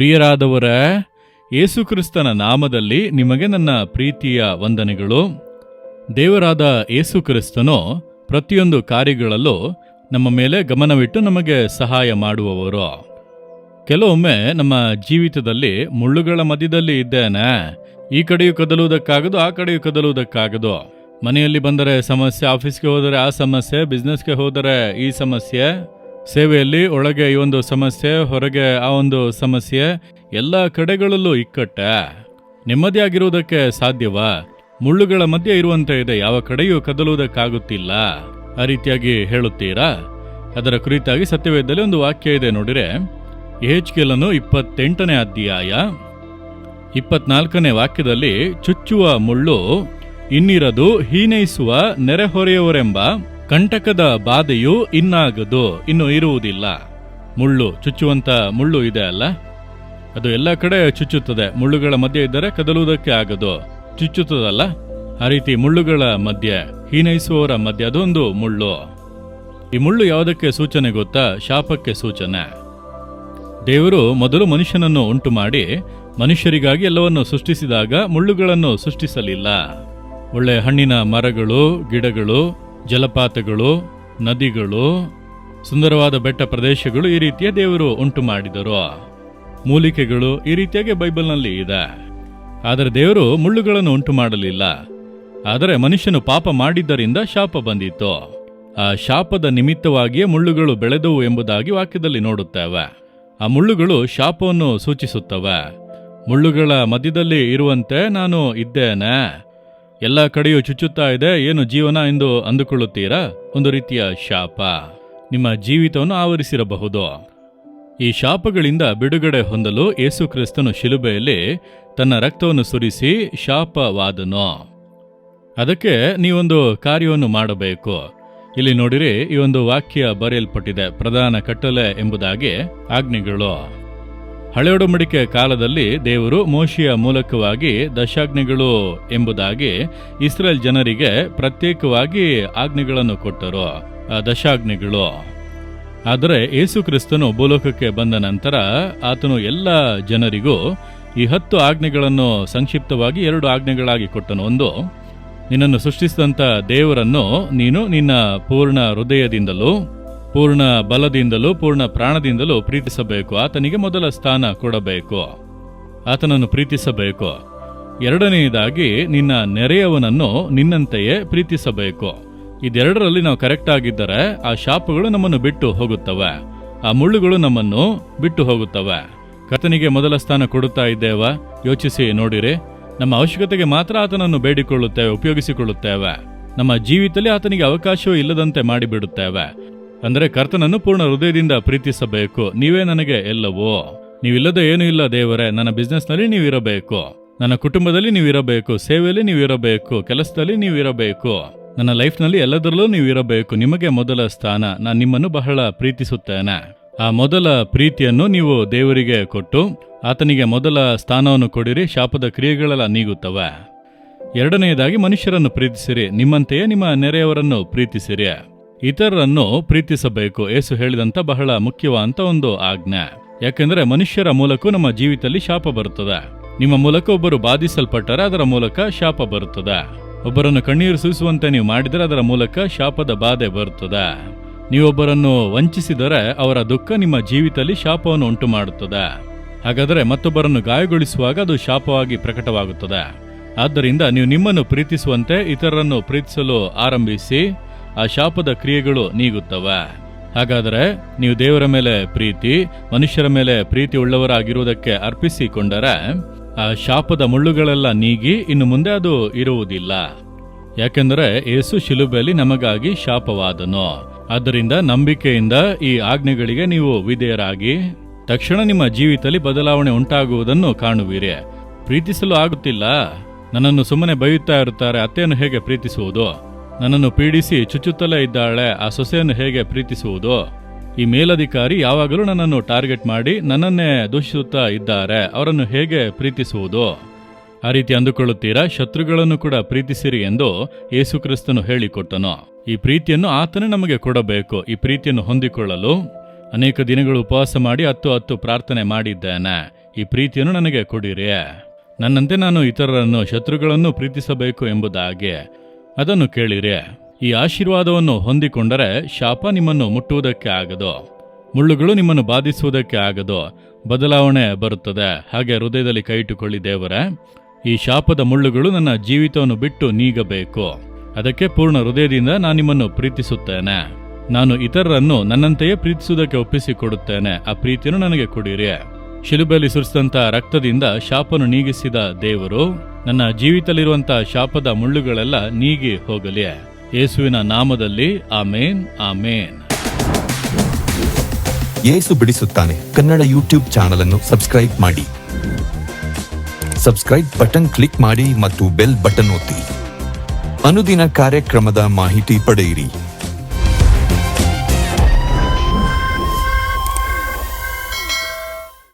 ಪ್ರಿಯರಾದವರೇ, ಯೇಸುಕ್ರಿಸ್ತನ ನಾಮದಲ್ಲಿ ನಿಮಗೆ ನನ್ನ ಪ್ರೀತಿಯ ವಂದನೆಗಳು. ದೇವರಾದ ಯೇಸುಕ್ರಿಸ್ತನು ಪ್ರತಿಯೊಂದು ಕಾರ್ಯಗಳಲ್ಲೂ ನಮ್ಮ ಮೇಲೆ ಗಮನವಿಟ್ಟು ನಮಗೆ ಸಹಾಯ ಮಾಡುವವರು. ಕೆಲವೊಮ್ಮೆ ನಮ್ಮ ಜೀವಿತದಲ್ಲಿ ಮುಳ್ಳುಗಳ ಮಧ್ಯದಲ್ಲಿ ಇದ್ದೇನೆ, ಈ ಕಡೆಯೂ ಕದಲುವುದಕ್ಕಾಗದು, ಆ ಕಡೆಯೂ ಕದಲುವುದಕ್ಕಾಗದು. ಮನೆಯಲ್ಲಿ ಬಂದರೆ ಸಮಸ್ಯೆ, ಆಫೀಸ್ಗೆ ಹೋದರೆ ಆ ಸಮಸ್ಯೆ, ಬಿಸ್ನೆಸ್ಗೆ ಹೋದರೆ ಈ ಸಮಸ್ಯೆ, ಸೇವೆಯಲ್ಲಿ ಒಳಗೆ ಈ ಒಂದು ಸಮಸ್ಯೆ, ಹೊರಗೆ ಆ ಒಂದು ಸಮಸ್ಯೆ, ಎಲ್ಲ ಕಡೆಗಳಲ್ಲೂ ಇಕ್ಕಟ್ಟೆ. ನೆಮ್ಮದಿಯಾಗಿರುವುದಕ್ಕೆ ಸಾಧ್ಯವಾ? ಮುಳ್ಳುಗಳ ಮಧ್ಯೆ ಇರುವಂತೆ ಇದೆ, ಯಾವ ಕಡೆಯೂ ಕದಲುವುದಕ್ಕಾಗುತ್ತಿಲ್ಲ. ಆ ರೀತಿಯಾಗಿ ಹೇಳುತ್ತೀರಾ? ಅದರ ಕುರಿತಾಗಿ ಸತ್ಯವೇದದಲ್ಲಿ ಒಂದು ವಾಕ್ಯ ಇದೆ ನೋಡಿರೆ, ಯೆಹೆಜ್ಕೇಲನು 28ನೇ ಅಧ್ಯಾಯ 24ನೇ ವಾಕ್ಯದಲ್ಲಿ, ಚುಚ್ಚುವ ಮುಳ್ಳು ಇನ್ನಿರದು, ಹೀನೈಸುವ ನೆರೆಹೊರೆಯವರೆಂಬ ಕಂಟಕದ ಬಾಧೆಯು ಇನ್ನಾಗದು, ಇನ್ನು ಇರುವುದಿಲ್ಲ. ಮುಳ್ಳು, ಚುಚ್ಚುವಂತ ಮುಳ್ಳು ಇದೆ ಅಲ್ಲ, ಅದು ಎಲ್ಲ ಕಡೆ ಚುಚ್ಚುತ್ತದೆ. ಮುಳ್ಳುಗಳ ಮಧ್ಯೆ ಇದ್ದರೆ ಕದಲುವುದಕ್ಕೆ ಆಗದು, ಚುಚ್ಚುತ್ತದಲ್ಲ. ಆ ರೀತಿ ಮುಳ್ಳುಗಳ ಮಧ್ಯೆ, ಹೀನೈಸುವವರ ಮಧ್ಯೆ ಅದೊಂದು ಮುಳ್ಳು. ಈ ಮುಳ್ಳು ಯಾವುದಕ್ಕೆ ಸೂಚನೆ ಗೊತ್ತಾ? ಶಾಪಕ್ಕೆ ಸೂಚನೆ. ದೇವರು ಮೊದಲು ಮನುಷ್ಯನನ್ನು ಉಂಟು ಮಾಡಿ ಮನುಷ್ಯರಿಗಾಗಿ ಎಲ್ಲವನ್ನು ಸೃಷ್ಟಿಸಿದಾಗ ಮುಳ್ಳುಗಳನ್ನು ಸೃಷ್ಟಿಸಲಿಲ್ಲ. ಒಳ್ಳೆ ಹಣ್ಣಿನ ಮರಗಳು, ಗಿಡಗಳು, ಜಲಪಾತಗಳು, ನದಿಗಳು, ಸುಂದರವಾದ ಬೆಟ್ಟ ಪ್ರದೇಶಗಳು, ಈ ರೀತಿಯ ದೇವರು ಉಂಟು ಮಾಡಿದರು. ಮೂಲಿಕೆಗಳು, ಈ ರೀತಿಯಾಗಿ ಬೈಬಲ್ನಲ್ಲಿ ಇದೆ. ಆದರೆ ದೇವರು ಮುಳ್ಳುಗಳನ್ನು ಉಂಟು ಮಾಡಲಿಲ್ಲ. ಆದರೆ ಮನುಷ್ಯನು ಪಾಪ ಮಾಡಿದ್ದರಿಂದ ಶಾಪ ಬಂದಿತ್ತು. ಆ ಶಾಪದ ನಿಮಿತ್ತವಾಗಿಯೇ ಮುಳ್ಳುಗಳು ಬೆಳೆದವು ಎಂಬುದಾಗಿ ವಾಕ್ಯದಲ್ಲಿ ನೋಡುತ್ತೇವೆ. ಆ ಮುಳ್ಳುಗಳು ಶಾಪವನ್ನು ಸೂಚಿಸುತ್ತವೆ. ಮುಳ್ಳುಗಳ ಮಧ್ಯದಲ್ಲಿ ಇರುವಂತೆ ನಾನು ಇದ್ದೇನೆ, ಎಲ್ಲ ಕಡೆಯೂ ಚುಚ್ಚುತ್ತಾ ಇದೆ, ಏನು ಜೀವನ ಎಂದು ಅಂದುಕೊಳ್ಳುತ್ತೀರಾ? ಒಂದು ರೀತಿಯ ಶಾಪ ನಿಮ್ಮ ಜೀವಿತವನ್ನು ಆವರಿಸಿರಬಹುದು. ಈ ಶಾಪಗಳಿಂದ ಬಿಡುಗಡೆ ಹೊಂದಲು ಯೇಸು ಕ್ರಿಸ್ತನು ಶಿಲುಬೆಯಲ್ಲಿ ತನ್ನ ರಕ್ತವನ್ನು ಸುರಿಸಿ ಶಾಪವಾದನು. ಅದಕ್ಕೆ ನೀವೊಂದು ಕಾರ್ಯವನ್ನು ಮಾಡಬೇಕು. ಇಲ್ಲಿ ನೋಡಿರಿ, ಈ ಒಂದು ವಾಕ್ಯ ಬರೆಯಲ್ಪಟ್ಟಿದೆ, ಪ್ರಧಾನ ಕಟ್ಟಲೆ ಎಂಬುದಾಗಿ ಆಜ್ಞೆಗಳು. ಹಳೆ ಒಡಂಬಡಿಕೆ ಕಾಲದಲ್ಲಿ ದೇವರು ಮೋಶೆಯ ಮೂಲಕವಾಗಿ ದಶಾಜ್ಞೆಗಳು ಎಂಬುದಾಗಿ ಇಸ್ರೇಲ್ ಜನರಿಗೆ ಪ್ರತ್ಯೇಕವಾಗಿ ಆಜ್ಞೆಗಳನ್ನು ಕೊಟ್ಟರು, ದಶಾಜ್ಞೆಗಳು. ಆದರೆ ಯೇಸು ಕ್ರಿಸ್ತನು ಭೂಲೋಕಕ್ಕೆ ಬಂದ ನಂತರ ಆತನು ಎಲ್ಲ ಜನರಿಗೂ ಈ 10 ಆಜ್ಞೆಗಳನ್ನು ಸಂಕ್ಷಿಪ್ತವಾಗಿ 2 ಆಜ್ಞೆಗಳಾಗಿ ಕೊಟ್ಟನು. ಒಂದು, ನಿನ್ನನ್ನು ಸೃಷ್ಟಿಸಿದಂಥ ದೇವರನ್ನು ನೀನು ನಿನ್ನ ಪೂರ್ಣ ಹೃದಯದಿಂದಲೂ, ಪೂರ್ಣ ಬಲದಿಂದಲೂ, ಪೂರ್ಣ ಪ್ರಾಣದಿಂದಲೂ ಪ್ರೀತಿಸಬೇಕು. ಆತನಿಗೆ ಮೊದಲ ಸ್ಥಾನ ಕೊಡಬೇಕು, ಆತನನ್ನು ಪ್ರೀತಿಸಬೇಕು. ಎರಡನೆಯದಾಗಿ ನಿನ್ನ ನೆರೆಯವನನ್ನು ನಿನ್ನಂತೆಯೇ ಪ್ರೀತಿಸಬೇಕು. ಇದೆರಡರಲ್ಲಿ ನಾವು ಕರೆಕ್ಟ್ ಆಗಿದ್ದರೆ ಆ ಶಾಪಗಳು ನಮ್ಮನ್ನು ಬಿಟ್ಟು ಹೋಗುತ್ತವೆ, ಆ ಮುಳ್ಳುಗಳು ನಮ್ಮನ್ನು ಬಿಟ್ಟು ಹೋಗುತ್ತವೆ. ಕರ್ತನಿಗೆ ಮೊದಲ ಸ್ಥಾನ ಕೊಡುತ್ತಾ ಇದ್ದೇವಾ? ಯೋಚಿಸಿ ನೋಡಿರಿ. ನಮ್ಮ ಅವಶ್ಯಕತೆಗೆ ಮಾತ್ರ ಆತನನ್ನು ಬೇಡಿಕೊಳ್ಳುತ್ತೇವೆ, ಉಪಯೋಗಿಸಿಕೊಳ್ಳುತ್ತೇವೆ. ನಮ್ಮ ಜೀವಿತದಲ್ಲಿ ಆತನಿಗೆ ಅವಕಾಶವೂ ಇಲ್ಲದಂತೆ ಮಾಡಿಬಿಡುತ್ತೇವೆ. ಅಂದರೆ ಕರ್ತನನ್ನು ಪೂರ್ಣ ಹೃದಯದಿಂದ ಪ್ರೀತಿಸಬೇಕು. ನೀವೇ ನನಗೆ ಎಲ್ಲವೋ, ನೀವಿಲ್ಲದೆ ಏನೂ ಇಲ್ಲ ದೇವರೇ. ನನ್ನ ಬಿಸ್ನೆಸ್ನಲ್ಲಿ ನೀವಿರಬೇಕು, ನನ್ನ ಕುಟುಂಬದಲ್ಲಿ ನೀವಿರಬೇಕು, ಸೇವೆಯಲ್ಲಿ ನೀವಿರಬೇಕು, ಕೆಲಸದಲ್ಲಿ ನೀವಿರಬೇಕು, ನನ್ನ ಲೈಫ್ನಲ್ಲಿ ಎಲ್ಲದರಲ್ಲೂ ನೀವಿರಬೇಕು. ನಿಮಗೆ ಮೊದಲ ಸ್ಥಾನ. ನಾನು ನಿಮ್ಮನ್ನು ಬಹಳ ಪ್ರೀತಿಸುತ್ತೇನೆ. ಆ ಮೊದಲ ಪ್ರೀತಿಯನ್ನು ನೀವು ದೇವರಿಗೆ ಕೊಟ್ಟು ಆತನಿಗೆ ಮೊದಲ ಸ್ಥಾನವನ್ನು ಕೊಡಿರಿ, ಶಾಪದ ಕ್ರಿಯೆಗಳೆಲ್ಲ ನೀಗುತ್ತವೆ. ಎರಡನೆಯದಾಗಿ ಮನುಷ್ಯರನ್ನು ಪ್ರೀತಿಸಿರಿ, ನಿಮ್ಮಂತೆಯೇ ನಿಮ್ಮ ನೆರೆಯವರನ್ನು ಪ್ರೀತಿಸಿರಿ. ಇತರರನ್ನು ಪ್ರೀತಿಸಬೇಕು. ಯೇಸು ಹೇಳಿದಂಥ ಬಹಳ ಮುಖ್ಯವಾದಂಥ ಒಂದು ಆಜ್ಞೆ. ಯಾಕೆಂದರೆ ಮನುಷ್ಯರ ಮೂಲಕ ನಮ್ಮ ಜೀವಿತದಲ್ಲಿ ಶಾಪ ಬರುತ್ತದೆ. ನಿಮ್ಮ ಮೂಲಕ ಒಬ್ಬರು ಬಾಧಿಸಲ್ಪಟ್ಟರೆ ಅದರ ಮೂಲಕ ಶಾಪ ಬರುತ್ತದೆ. ಒಬ್ಬರನ್ನು ಕಣ್ಣೀರು ಸುರಿಸುವಂತೆ ನೀವು ಮಾಡಿದರೆ ಅದರ ಮೂಲಕ ಶಾಪದ ಬಾಧೆ ಬರುತ್ತದೆ. ನೀವೊಬ್ಬರನ್ನು ವಂಚಿಸಿದರೆ ಅವರ ದುಃಖ ನಿಮ್ಮ ಜೀವಿತದಲ್ಲಿ ಶಾಪವನ್ನು ಉಂಟು ಮಾಡುತ್ತದೆ. ಹಾಗಾದರೆ ಮತ್ತೊಬ್ಬರನ್ನು ಗಾಯಗೊಳಿಸುವಾಗ ಅದು ಶಾಪವಾಗಿ ಪ್ರಕಟವಾಗುತ್ತದೆ. ಆದ್ದರಿಂದ ನೀವು ನಿಮ್ಮನ್ನು ಪ್ರೀತಿಸುವಂತೆ ಇತರರನ್ನು ಪ್ರೀತಿಸಲು ಆರಂಭಿಸಿ, ಆ ಶಾಪದ ಕ್ರಿಯೆಗಳು ನೀಗುತ್ತವೆ. ಹಾಗಾದರೆ ನೀವು ದೇವರ ಮೇಲೆ ಪ್ರೀತಿ, ಮನುಷ್ಯರ ಮೇಲೆ ಪ್ರೀತಿ ಉಳ್ಳವರಾಗಿರುವುದಕ್ಕೆ ಅರ್ಪಿಸಿಕೊಂಡರೆ ಆ ಶಾಪದ ಮುಳ್ಳುಗಳೆಲ್ಲ ನೀಗಿ ಇನ್ನು ಮುಂದೆ ಅದು ಇರುವುದಿಲ್ಲ. ಯಾಕೆಂದರೆ ಯೇಸು ಶಿಲುಬೆಯಲ್ಲಿ ನಮಗಾಗಿ ಶಾಪವಾದನು. ಆದ್ದರಿಂದ ನಂಬಿಕೆಯಿಂದ ಈ ಆಜ್ಞೆಗಳಿಗೆ ನೀವು ವಿಧೇಯರಾಗಿ ತಕ್ಷಣ ನಿಮ್ಮ ಜೀವಿತದಲ್ಲಿ ಬದಲಾವಣೆ ಉಂಟಾಗುವುದನ್ನು ಕಾಣುವಿರಿ. ಪ್ರೀತಿಸಲು ಆಗುತ್ತಿಲ್ಲ, ನನ್ನನ್ನು ಸುಮ್ಮನೆ ಬೈಯುತ್ತಾ ಇರುತ್ತಾರೆ, ಅತ್ತೆಯನ್ನು ಹೇಗೆ ಪ್ರೀತಿಸುವುದು? ನನ್ನನ್ನು ಪೀಡಿಸಿ ಚುಚ್ಚುತ್ತಲೇ ಇದ್ದಾಳೆ, ಆ ಸೊಸೆಯನ್ನು ಹೇಗೆ ಪ್ರೀತಿಸುವುದು? ಈ ಮೇಲಧಿಕಾರಿ ಯಾವಾಗಲೂ ನನ್ನನ್ನು ಟಾರ್ಗೆಟ್ ಮಾಡಿ ನನ್ನನ್ನೇ ದೂಷಿಸುತ್ತಾ ಇದ್ದಾರೆ, ಅವರನ್ನು ಹೇಗೆ ಪ್ರೀತಿಸುವುದು? ಆ ರೀತಿ ಅಂದುಕೊಳ್ಳುತ್ತೀರಾ? ಶತ್ರುಗಳನ್ನು ಕೂಡ ಪ್ರೀತಿಸಿರಿ ಎಂದು ಯೇಸು ಕ್ರಿಸ್ತನು ಹೇಳಿಕೊಟ್ಟನು. ಈ ಪ್ರೀತಿಯನ್ನು ಆತನೇ ನಮಗೆ ಕೊಡಬೇಕು. ಈ ಪ್ರೀತಿಯನ್ನು ಹೊಂದಿಕೊಳ್ಳಲು ಅನೇಕ ದಿನಗಳು ಉಪವಾಸ ಮಾಡಿ 10 ಪ್ರಾರ್ಥನೆ ಮಾಡಿದ್ದೇನೆ. ಈ ಪ್ರೀತಿಯನ್ನು ನನಗೆ ಕೊಡಿರಿ. ನನ್ನಂತೆ ನಾನು ಇತರರನ್ನು ಶತ್ರುಗಳನ್ನು ಪ್ರೀತಿಸಬೇಕು ಎಂಬುದಾಗಿ ಅದನ್ನು ಕೇಳಿರಿ. ಈ ಆಶೀರ್ವಾದವನ್ನು ಹೊಂದಿಕೊಂಡರೆ ಶಾಪ ನಿಮ್ಮನ್ನು ಮುಟ್ಟುವುದಕ್ಕೆ ಆಗದು, ಮುಳ್ಳುಗಳು ನಿಮ್ಮನ್ನು ಬಾಧಿಸುವುದಕ್ಕೆ ಆಗದು, ಬದಲಾವಣೆ ಬರುತ್ತದೆ. ಹಾಗೆ ಹೃದಯದಲ್ಲಿ ಕೈ ಇಟ್ಟುಕೊಳ್ಳಿ, ದೇವರೇ, ಈ ಶಾಪದ ಮುಳ್ಳುಗಳು ನನ್ನ ಜೀವಿತವನ್ನು ಬಿಟ್ಟು ನೀಗಬೇಕು. ಅದಕ್ಕೆ ಪೂರ್ಣ ಹೃದಯದಿಂದ ನಾನು ನಿಮ್ಮನ್ನು ಪ್ರೀತಿಸುತ್ತೇನೆ. ನಾನು ಇತರರನ್ನು ನನ್ನಂತೆಯೇ ಪ್ರೀತಿಸುವುದಕ್ಕೆ ಒಪ್ಪಿಸಿಕೊಡುತ್ತೇನೆ. ಆ ಪ್ರೀತಿಯನ್ನು ನನಗೆ ಕೊಡಿರಿ. ಶಿಲುಬೆಯಲ್ಲಿ ಸುರಿಸಿದಂಥ ರಕ್ತದಿಂದ ಶಾಪನು ನೀಗಿಸಿದ ದೇವರು ನನ್ನ ಜೀವಿತದಲ್ಲಿರುವಂಥ ಶಾಪದ ಮುಳ್ಳುಗಳೆಲ್ಲ ನೀಗಿ ಹೋಗಲಿ. ಯೇಸುವಿನ ನಾಮದಲ್ಲಿ ಆಮೇನ್, ಆಮೇನ್. ಯೇಸು ಬಿಡಿಸುತ್ತಾನೆ ಕನ್ನಡ ಯೂಟ್ಯೂಬ್ ಚಾನಲ್ ಅನ್ನು ಸಬ್ಸ್ಕ್ರೈಬ್ ಮಾಡಿ. ಸಬ್ಸ್ಕ್ರೈಬ್ ಬಟನ್ ಕ್ಲಿಕ್ ಮಾಡಿ ಮತ್ತು ಬೆಲ್ ಬಟನ್ ಒತ್ತಿ. ಅನುದಿನ ಕಾರ್ಯಕ್ರಮದ ಮಾಹಿತಿ ಪಡೆಯಿರಿ.